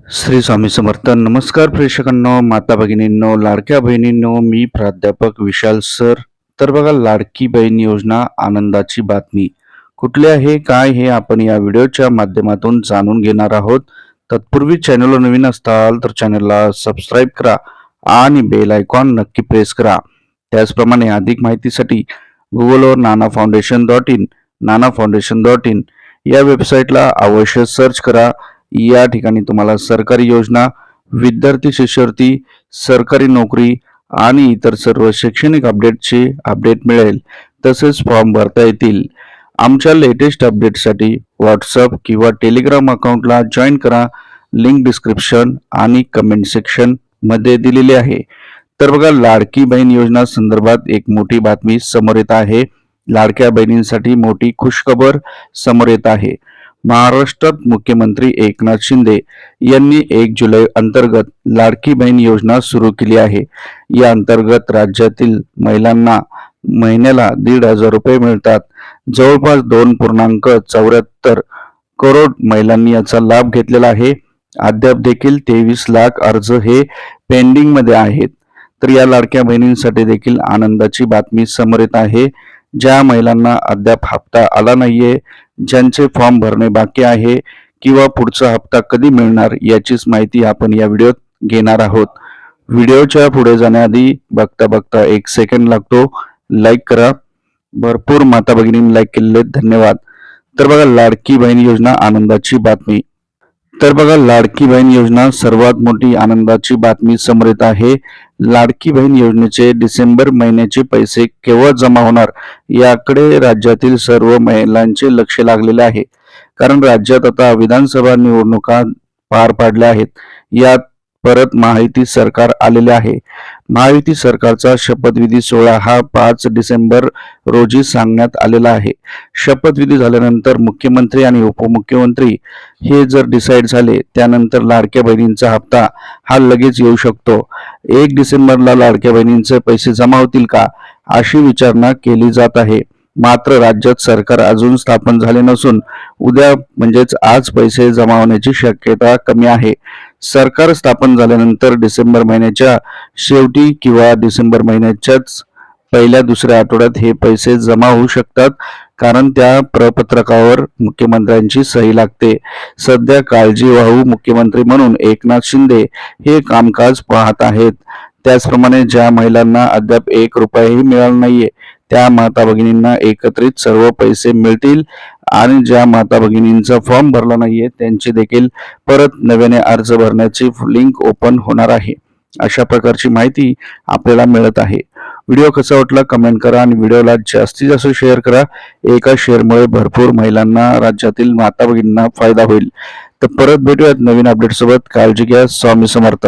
श्री स्वामी समर्थ. नमस्कार प्रेक्षकांनो, माता भगिनींनो, लाडक्या बहिणींनो, मी प्राध्यापक विशाल सर. तर बघा, लाडकी बहीण योजना आनंदाची बातमी कुठली आहे, काय हे आपण या व्हिडिओच्या माध्यमातून जाणून घेणार आहोत. तत्पूर्वी चॅनलवर नवीन असताल तर चॅनलला सबस्क्राईब करा आणि बेल आयकॉन नक्की प्रेस करा. त्याचप्रमाणे अधिक माहितीसाठी गुगलवर नाना फाउंडेशन या वेबसाईटला अवश्य सर्च करा. या ठिकाणी तुम्हाला सरकारी योजना, विद्यार्थी शिष्यवृत्ती, सरकारी नोकरी आणि इतर सर्व शैक्षणिक अपडेट मिळेल. तसेच फॉर्म भरता येतील. आमच्या लेटेस्ट अपडेटसाठी व्हॉट्सअप किंवा टेलिग्राम अकाउंटला जॉईन करा. लिंक डिस्क्रिप्शन आणि कमेंट सेक्शन मध्ये दिलेली आहे. तर बघा, लाडकी बहीण योजना संदर्भात एक मोठी बातमी समोर येत आहे. लाडक्या बहिणींसाठी मोठी खुशखबर समोर येत आहे. महाराष्ट्रात मुख्यमंत्री एकनाथ शिंदे यांनी 1 जुलै अंतर्गत लाडकी बहीण योजना सुरू केली आहे. या अंतर्गत राज्यातील महिलांना महिन्याला 1,500 रुपये मिळतात. जवळपास 2.74 करोड महिलांनी याचा लाभ घेतलेला आहे. अद्याप देखील 23 लाख अर्ज हे पेंडिंग मध्ये आहेत. तर या लाडक्या बहिणींसाठी देखील आनंदाची बातमी समोर येत आहे. ज्या महिलांना अद्याप हप्ता आला नाहीये, ज्यांचे फॉर्म भरणे बाकी आहे किंवा पुढचा हप्ता कधी मिळणार याचीच माहिती आपण या व्हिडिओत घेणार आहोत. व्हिडिओच्या पुढे जाण्याआधी बघता बघता 1 सेकंड लागतो, लाईक करा. भरपूर माता भगिनींनी लाईक केलेले धन्यवाद. तर बघा, लाडकी बहीण योजना आनंदाची बातमी. तर बघा, लाडकी बहीण योजना सर्वात मोठी आनंदाची बातमी समोर येत आहे. लाडकी बहीण योजनेचे डिसेंबर महिन्याचे पैसे केव्हा जमा होणार याकडे राज्यातील सर्व महिलांचे लक्ष लागलेले आहे. कारण राज्यात आता विधानसभा निवडणुका पार पडल्या आहेत. यात परत महायुती सरकार आलेले आहे. महायुती सरकारचा शपथविधी सोहळा हा 5 डिसेंबर रोजी सांगण्यात आलेला आहे. शपथविधी झाल्यानंतर मुख्यमंत्री आणि उपमुख्यमंत्री हे जर डिसाईड झाले, त्यानंतर लाडक्या बहिणींचा हप्ता हा लगेच येऊ शकतो. 1 डिसेंबरला लाडक्या बहिणींचे पैसे जमा होतील का, अशी विचारणा केली जात आहे. मात्र राज्यात सरकार अजून स्थापन झाले नसून उद्या म्हणजेच आज पैसे जमा होण्याची शक्यता कमी आहे. सरकार स्थापन झाल्यानंतर डिसेंबर महिन्याच्या शेवटी किंवा डिसेंबर महिन्याच्याच पहिल्या दुसऱ्या आठवड्यात हे पैसे जमा होऊ शकतात. कारण त्या प्रपत्रकावर मुख्यमंत्र्यांची सही लागते. सध्या काळजीवाहू मुख्यमंत्री म्हणून एकनाथ शिंदे हे कामकाज पाहत आहेत. त्याचप्रमाणे ज्या महिलांना अद्याप 1 रुपयाही मिळाला नाहीये, त्या माता भगिनींना एकत्रित सर्व पैसे मिळतील. आणि ज्या माता भगिनींचा फॉर्म भरला नाहीये, त्यांची देखील परत नव्याने अर्ज भरण्याची लिंक ओपन होणार आहे. अशा प्रकारची माहिती आपल्याला मिळत आहे. व्हिडिओ कसा वाटला कमेंट करा आणि व्हिडिओला जास्तीत जास्त शेअर करा. एका शेअरमुळे भरपूर महिलांना, राज्यातील माता भगिनींना फायदा होईल. तर परत भेटूयात नवीन अपडेट सोबत. काळजी घ्या. स्वामी समर्थ.